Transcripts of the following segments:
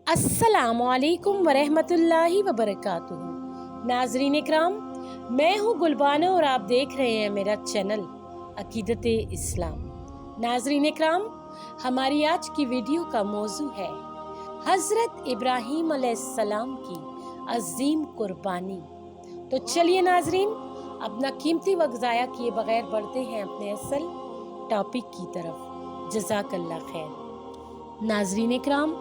अस्सलामुअलैकुम वरहमतुल्लाहि वबरकातुहू। नाजरीन इकराम, मैं हूँ गुलबानो और आप देख रहे हैं मेरा चैनल अकीदत इस्लाम। नाजरीन इकराम, हमारी आज की वीडियो का मौजू है हज़रत इब्राहीम अलैहिस्सलाम की अजीम कुर्बानी। तो चलिए नाजरीन, अपना कीमती वक्त ज़ाया किए बगैर बढ़ते हैं अपने असल टॉपिक की तरफ। जज़ाकल्लाह खैर। नाजरीन इकराम,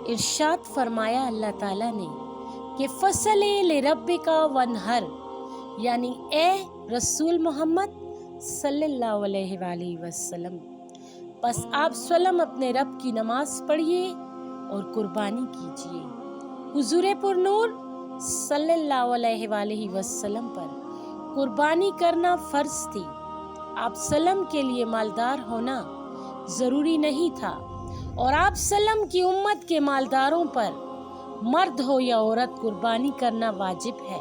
इरशाद फरमाया अल्लाह ताला ने कि फसले ले रब्बिका वनहर, यानी ए रसूल मोहम्मद सल्लल्लाहु अलैहि वसल्लम, बस आप सल्लम अपने रब की नमाज पढ़िए और कुर्बानी कीजिए। हुजूर पुरनूर सल्लल्लाहु अलैहि वसल्लम पर कुर्बानी करना फ़र्ज थी। आप सल्लम के लिए मालदार होना ज़रूरी नहीं था और आप सल्लम की उम्मत के मालदारों पर मर्द हो या औरत कुर्बानी करना वाजिब है।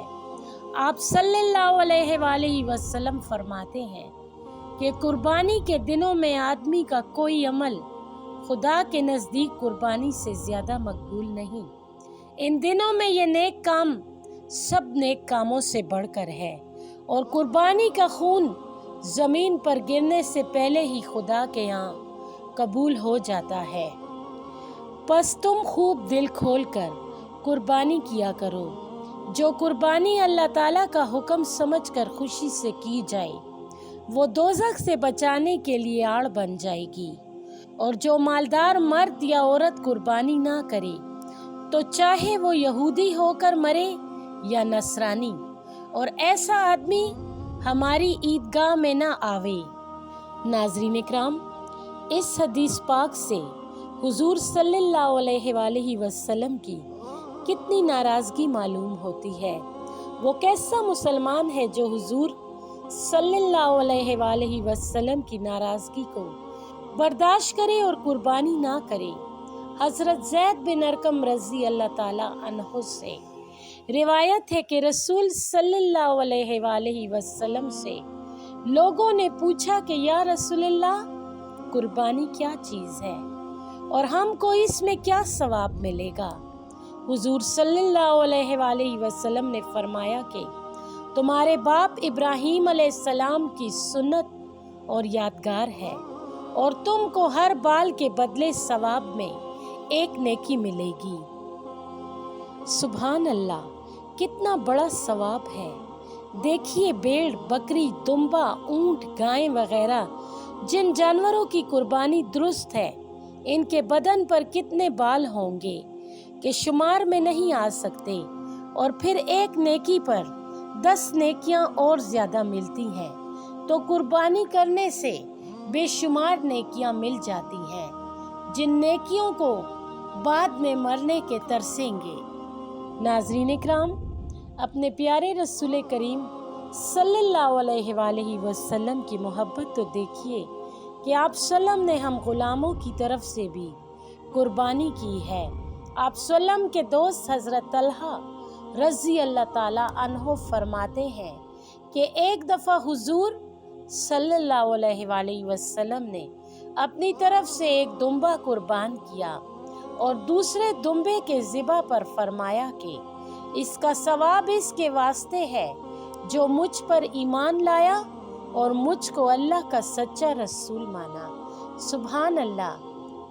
आप सल्लल्लाहु अलैहि वसल्लम फरमाते हैं कि कुर्बानी के दिनों में आदमी का कोई अमल खुदा के नज़दीक कुर्बानी से ज़्यादा मकबूल नहीं। इन दिनों में ये नेक काम सब नेक कामों से बढ़कर है और कुर्बानी का खून ज़मीन पर गिरने से पहले ही खुदा के यहाँ कबूल हो जाता है। बस तुम खूब दिल खोल कर कुर्बानी किया करो। जो कुर्बानी अल्लाह ताला का हुक्म समझकर खुशी से की जाए वो दोज़ख से बचाने के लिए आड़ बन जाएगी। और जो मालदार मर्द या औरत कुर्बानी ना करे तो चाहे वो यहूदी होकर मरे या नसरानी, और ऐसा आदमी हमारी ईदगाह में ना आवे। नाज़रीन इकराम, इस हदीस पाक से हुजूर सल्लल्लाहु अलैहि वसल्लम की कितनी नाराज़गी मालूम होती है। वो कैसा मुसलमान है जो हुजूर सल्लल्लाहु अलैहि वसल्लम की नाराज़गी को बर्दाश्त करे और कुर्बानी ना करे। हज़रत ज़ैद बिन अरकम रज़ी अल्लाह ताला अन्हु से रिवायत है कि रसूल सल्लल्लाहु अलैहि वसल्लम से लोगों ने पूछा कि या रसूलल्लाह, कुर्बानी क्या चीज़ है और हमको इसमें क्या सवाब मिलेगा? हुजूर सल्लल्लाहु अलैहि वसल्लम ने फरमाया कि तुम्हारे बाप इब्राहीम अलैहिस्सलाम की सुन्नत और यादगार है और तुमको हर बाल के बदले सवाब में एक नेकी मिलेगी। सुभान अल्लाह, कितना बड़ा सवाब है। देखिए, भेड़, बकरी, दुम्बा, ऊंट, गाय वगैरह जिन जानवरों की कुर्बानी दुरुस्त है, इनके बदन पर कितने बाल होंगे कि शुमार में नहीं आ सकते, और फिर एक नेकी पर 10 नेकियां और ज़्यादा मिलती हैं। तो कुर्बानी करने से बेशुमार नेकियां मिल जाती हैं, जिन नेकियों को बाद में मरने के तरसेंगे। नाज़रीन इकराम, अपने प्यारे रसूल करीम सल्लल्लाहु अलैहि वसल्लम की मोहब्बत तो देखिए कि आप सल्लम ने हम ग़ुलामों की तरफ से भी कुर्बानी की है। आप सल्लम के दोस्त हज़रत तलहा रज़ी अल्लाह ताला अन्हो फरमाते हैं कि एक दफ़ा हुजूर सल्लल्लाहु अलैहि वसल्लम ने अपनी तरफ से एक दुम्बा कुर्बान किया और दूसरे दुम्बे के ज़िबा पर फरमाया कि इसका सवाब इसके वास्ते है जो मुझ पर ईमान लाया और मुझको अल्लाह का सच्चा रसूल माना। सुभान अल्लाह,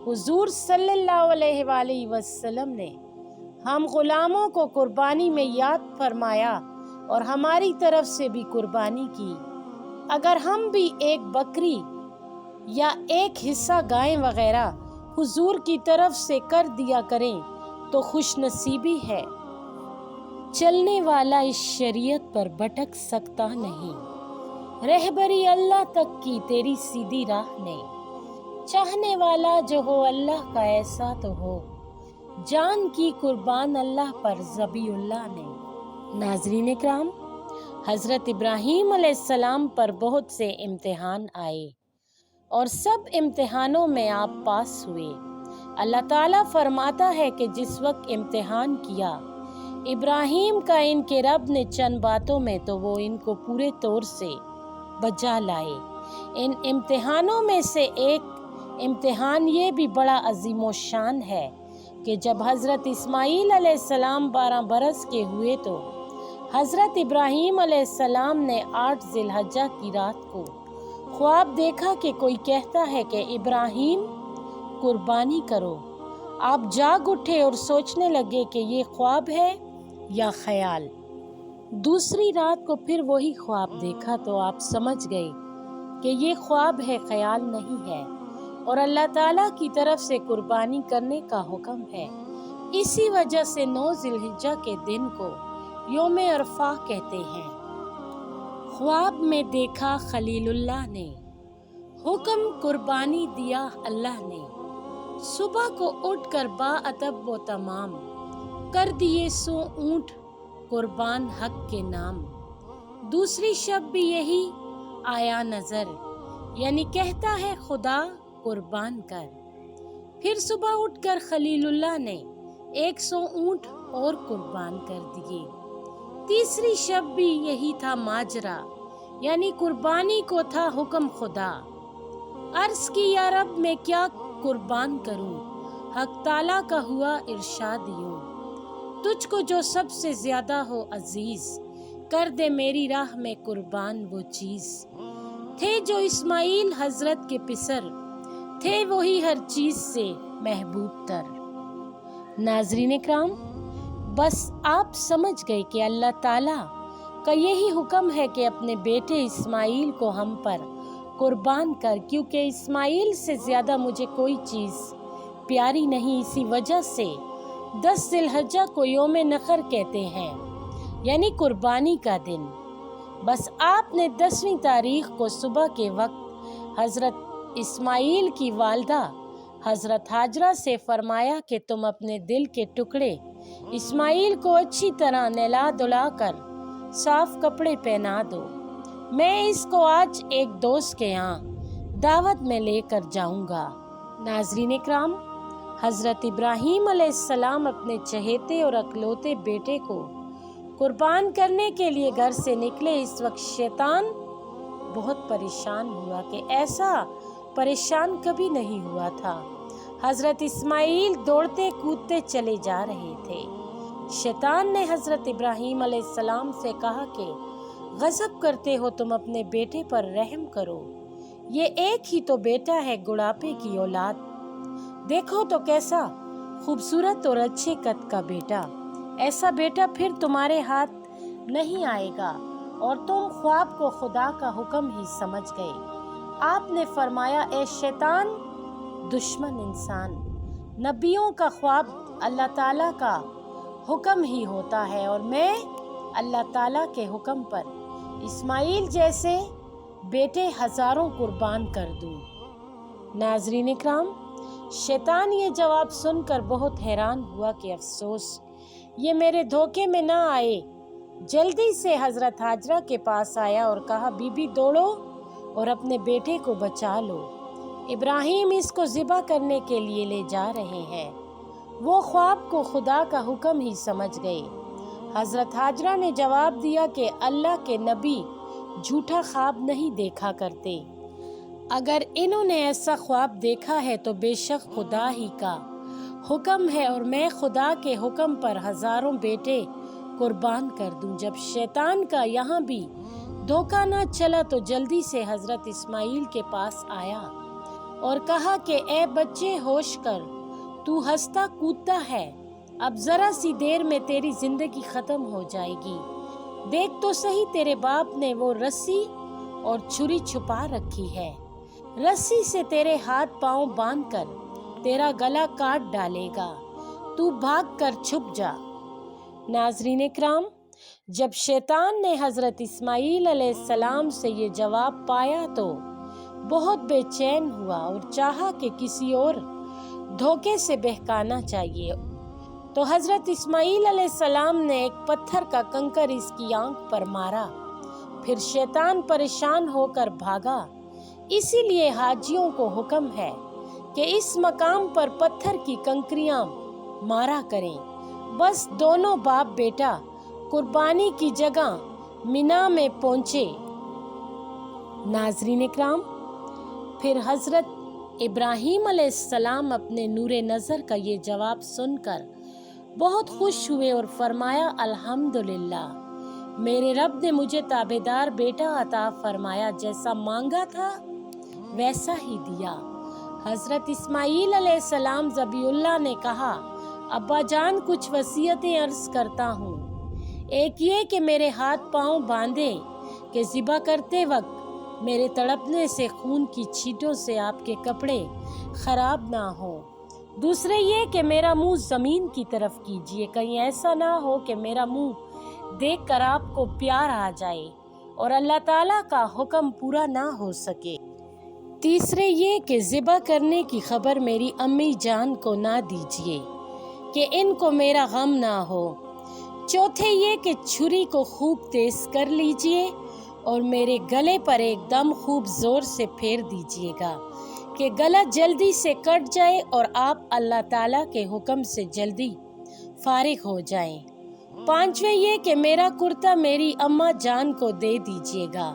हुजूर सल्लल्लाहु अलैहि वसल्लम ने हम ग़ुलामों को कुर्बानी में याद फरमाया और हमारी तरफ से भी कुर्बानी की। अगर हम भी एक बकरी या एक हिस्सा गाय वगैरह हुजूर की तरफ से कर दिया करें तो खुशनसीबी है। चलने वाला इस शरीयत पर भटक सकता नहीं, रहबरी अल्लाह तक की तेरी सीधी राह नहीं। चाहने वाला जो हो अल्लाह का ऐसा तो हो, जान की कुर्बान अल्लाह पर ज़बीउल्लाह ने। नाज़रीन इकराम, हज़रत इब्राहीम अलैहिस्सलाम पर बहुत से इम्तिहान आए और सब इम्तिहानों में आप पास हुए। अल्लाह ताला फरमाता है कि जिस वक्त इम्तिहान किया इब्राहीम का इनके रब ने चंद बातों में, तो वो इनको पूरे तौर से बचा लाए। इन इम्तिहानों में से एक इम्तिहान ये भी बड़ा अजीमो शान है کہ جب حضرت اسماعیل علیہ السلام 12 برس کے ہوئے تو حضرت ابراہیم علیہ السلام نے 8 ذی الحجہ کی رات کو خواب دیکھا کہ کوئی کہتا ہے کہ ابراہیم قربانی کرو۔ آپ جاگ اٹھے اور سوچنے لگے کہ یہ خواب ہے یا خیال۔ دوسری رات کو پھر وہی خواب دیکھا تو آپ سمجھ گئے کہ یہ خواب ہے، خیال نہیں ہے، اور اللہ تعالیٰ کی طرف سے قربانی کرنے کا حکم ہے۔ اسی وجہ سے 9 ذی الحجہ کے دن کو یوم عرفہ کہتے ہیں۔ خواب میں دیکھا خلیل اللہ نے، حکم قربانی دیا اللہ نے، صبح کو اٹھ کر باادب و تمام کر دیے 100 اونٹ قربان حق کے نام۔ دوسری شب بھی یہی آیا نظر، یعنی کہتا ہے خدا قربان کر۔ پھر صبح اٹھ کر خلیل اللہ نے 100 اونٹ اور قربان کر دیے۔ تیسری شب بھی یہی تھا ماجرا، یعنی قربانی کو تھا حکم خدا۔ عرض کی یا رب میں کیا قربان کروں، حق تعالیٰ کا ہوا ارشاد یوں، تجھ کو جو سب سے زیادہ ہو عزیز، کر دے میری راہ میں قربان وہ چیز۔ تھے جو اسماعیل حضرت کے پسر، تھے وہی ہر چیز سے محبوب تر۔ ناظرین اکرام، بس آپ سمجھ گئے کہ اللہ تعالیٰ کا یہی حکم ہے کہ اپنے بیٹے اسماعیل کو ہم پر قربان کر، کیونکہ اسماعیل سے زیادہ مجھے کوئی چیز پیاری نہیں۔ اسی وجہ سے 10 ذی الحجہ کو یوم نحر کہتے ہیں، یعنی قربانی کا دن۔ بس آپ نے 10ویں تاریخ کو صبح کے وقت حضرت اسماعیل کی والدہ حضرت ہاجرہ سے فرمایا کہ تم اپنے دل کے ٹکڑے اسماعیل کو اچھی طرح نہلا دھلا کر صاف کپڑے پہنا دو، میں اس کو آج ایک دوست کے یہاں دعوت میں لے کر جاؤں گا۔ ناظرین اکرام، حضرت ابراہیم علیہ السلام اپنے چہیتے اور اکلوتے بیٹے کو قربان کرنے کے لیے گھر سے نکلے۔ اس وقت شیطان بہت پریشان ہوا کہ ایسا پریشان کبھی نہیں ہوا تھا۔ حضرت اسماعیل دوڑتے کودتے چلے جا رہے تھے۔ شیطان نے حضرت ابراہیم علیہ السلام سے کہا کہ غضب کرتے ہو تم، اپنے بیٹے پر رحم کرو، یہ ایک ہی تو بیٹا ہے، بڑھاپے کی اولاد، دیکھو تو کیسا خوبصورت اور اچھے قد کا بیٹا، ایسا بیٹا پھر تمہارے ہاتھ نہیں آئے گا، اور تم خواب کو خدا کا حکم ہی سمجھ گئے۔ آپ نے فرمایا اے شیطان دشمن انسان، نبیوں کا خواب اللہ تعالیٰ کا حکم ہی ہوتا ہے، اور میں اللہ تعالیٰ کے حکم پر اسماعیل جیسے بیٹے ہزاروں قربان کر دوں۔ ناظرین اکرام، شیطان یہ جواب سن کر بہت حیران ہوا کہ افسوس یہ میرے دھوکے میں نہ آئے۔ جلدی سے حضرت ہاجرہ کے پاس آیا اور کہا بی بی دوڑو اور اپنے بیٹے کو بچا لو، ابراہیم اس کو ذبح کرنے کے لیے لے جا رہے ہیں۔ وہ خواب کو خدا کا حکم ہی سمجھ گئے۔ حضرت ہاجرہ نے جواب دیا کہ اللہ کے نبی جھوٹا خواب نہیں دیکھا کرتے، اگر انہوں نے ایسا خواب دیکھا ہے تو بے شک خدا ہی کا حکم ہے، اور میں خدا کے حکم پر ہزاروں بیٹے قربان کر دوں۔ جب شیطان کا یہاں بھی دھوکہ نہ چلا تو جلدی سے حضرت اسماعیل کے پاس آیا اور کہا کہ اے بچے ہوش کر، تو ہنستا کودتا ہے، اب ذرا سی دیر میں تیری زندگی ختم ہو جائے گی۔ دیکھ تو صحیح تیرے باپ نے وہ رسی اور چھری چھپا رکھی ہے، رسی سے تیرے ہاتھ پاؤں باندھ کر تیرا گلا کاٹ ڈالے گا، تو بھاگ کر چھپ جا۔ ناظرین اکرام، جب شیطان نے حضرت اسماعیل علیہ السلام سے یہ جواب پایا تو بہت بے چین ہوا اور چاہا کہ کسی اور دھوکے سے بہکانا چاہیے، تو حضرت اسماعیل علیہ السلام نے ایک پتھر کا کنکر اس کی آنکھ پر مارا، پھر شیطان پریشان ہو کر بھاگا۔ اسی لیے حاجیوں کو حکم ہے کہ اس مقام پر پتھر کی کنکریاں مارا کریں۔ بس دونوں باپ بیٹا قربانی کی جگہ مینا میں پہنچے۔ ناظرین اکرام، پھر حضرت इब्राहीम अलैहिस्सलाम अपने नूरे नज़र का ये जवाब सुनकर बहुत खुश हुए और फरमाया, अल्हम्दुलिल्लाह, मेरे रब ने मुझे ताबेदार बेटा अता फरमाया, जैसा मांगा था वैसा ही दिया। हज़रत इस्माईल अलैहिस्सलाम ज़बीउल्लाह ने कहा, अब्बा जान, कुछ वसीयतें अर्ज़ करता हूँ। एक ये कि मेरे हाथ पाँव बांधे कि ज़िबा करते वक्त मेरे तड़पने से खून की छींटों से आपके कपड़े ख़राब ना हो। दूसरे ये कि मेरा मुंह ज़मीन की तरफ कीजिए, कहीं ऐसा ना हो कि मेरा मुंह देखकर आपको प्यार आ जाए और अल्लाह ताला का हुक्म पूरा ना हो सके। तीसरे ये कि ज़िबा करने की खबर मेरी अम्मी जान को ना दीजिए कि इनको मेरा गम ना हो। चौथे ये कि छुरी को खूब तेज कर लीजिए और मेरे गले पर एकदम खूब जोर से फेर दीजिएगा कि गला जल्दी से कट जाए और आप अल्लाह ताला के हुक्म से जल्दी फारिग हो जाएं। पांचवें ये कि मेरा कुर्ता मेरी अम्मा जान को दे दीजिएगा।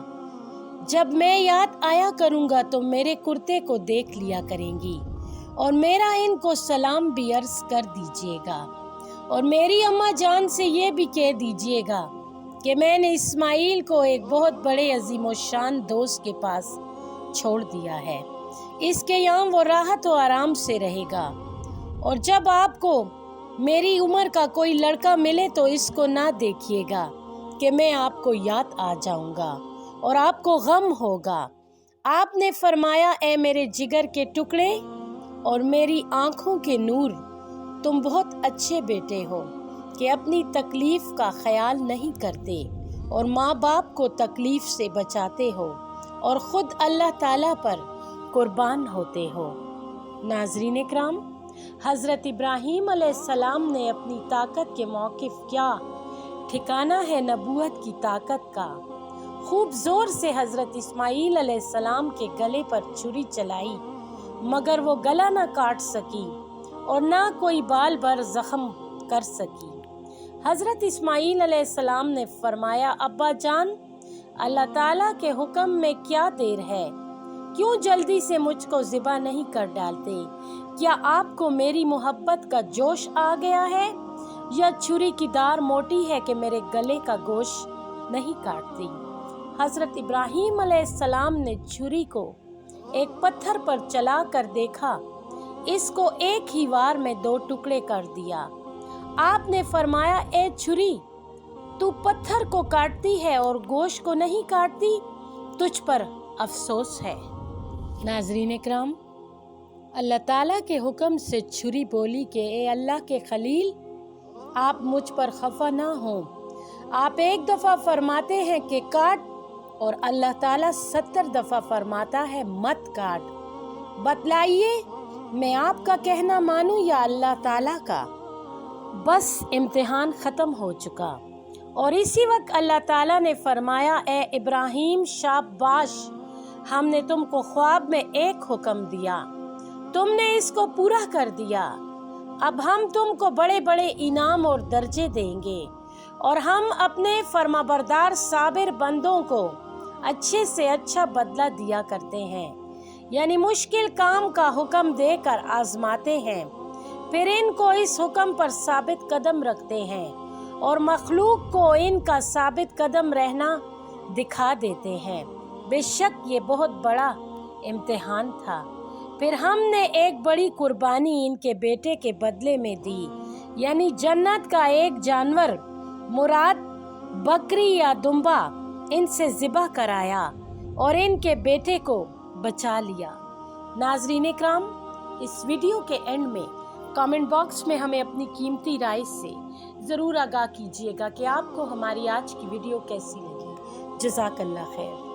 जब मैं याद आया करूँगा तो मेरे कुर्ते को देख लिया करेंगी और मेरा इनको सलाम भी अर्ज कर दीजिएगा। और मेरी अम्मा जान से ये भी कह दीजिएगा कि मैंने इस्माईल को एक बहुत बड़े अजीमोशान दोस्त के पास छोड़ दिया है। इसके यहाँ वो राहत और आराम से रहेगा। और जब आपको मेरी उम्र का कोई लड़का मिले तो इसको ना देखिएगा कि मैं आपको याद आ जाऊंगा और आपको गम होगा। आपने फरमाया, ए मेरे जिगर के टुकड़े और मेरी आंखों के नूर, तुम बहुत अच्छे बेटे हो कि अपनी तकलीफ का ख्याल नहीं करते और माँ बाप को तकलीफ से बचाते हो और ख़ुद अल्लाह ताला पर कुर्बान होते हो। नाज़रीन इकराम, हज़रत इब्राहीम अलैहिस्सलाम ने अपनी ताकत के मौक़िफ़ क्या ठिकाना है नबूवत की ताकत का। खूब ज़ोर से हज़रत इस्माईल अलैहिस्सलाम के गले पर छुरी चलाई, मगर वो गला न काट सकी और ना कोई बाल पर ज़ख्म कर सकी। हज़रत इस्माईल अलैहिस्सलाम ने फरमाया, अब्बा जान, अल्लाह ताला के हुक्म में क्या देर है, क्यों जल्दी से मुझको ज़िबा नहीं कर डालते? क्या आपको मेरी मोहब्बत का जोश आ गया है या छुरी की धार मोटी है कि मेरे गले का गोश्त नहीं काटती? हज़रत इब्राहीम अलैहिस्सलाम ने छुरी को एक पत्थर पर चला कर देखा, इसको एक ही वार में 2 टुकड़े कर दिया। आपने फरमाया, ए छुरी, तू पत्थर को काटती है और गोश्त को नहीं काटती, तुझ पर अफसोस है। नाज़रीन इकराम, अल्लाह ताला के हुक्म से छुरी बोली कि ए अल्लाह के खलील, आप मुझ पर खफा ना हो। आप एक दफ़ा फरमाते हैं कि काट और अल्लाह ताला 70 दफ़ा फरमाता है मत काट। बतलाइए, मैं आपका कहना मानूं या अल्लाह ताला का? बस इम्तिहान ख़त्म हो चुका और इसी वक्त अल्लाह ताला ने फरमाया, ए इब्राहीम, शाबाश, हमने तुमको ख्वाब में एक हुक्म दिया, तुमने इसको पूरा कर दिया। अब हम तुमको बड़े बड़े इनाम और दर्जे देंगे और हम अपने फरमाबरदार साबिर बंदों को अच्छे से अच्छा बदला दिया करते हैं, यानी मुश्किल काम का हुक्म देकर आजमाते हैं, फिर इनको इस हुक्म पर साबित कदम रखते हैं और मखलूक को इनका साबित कदम रहना दिखा देते हैं। बेशक ये बहुत बड़ा इम्तिहान था। फिर हमने एक बड़ी कुर्बानी इनके बेटे के बदले में दी, यानी जन्नत का एक जानवर, मुराद बकरी या दुम्बा, इनसे ज़िबा कराया और इनके बेटे को बचा लिया। नाज़रीन इकराम, इस वीडियो के एंड में कमेंट बॉक्स में हमें अपनी कीमती राय से ज़रूर आगाह कीजिएगा कि आपको हमारी आज की वीडियो कैसी लगी। जज़ाकल्लाह खैर।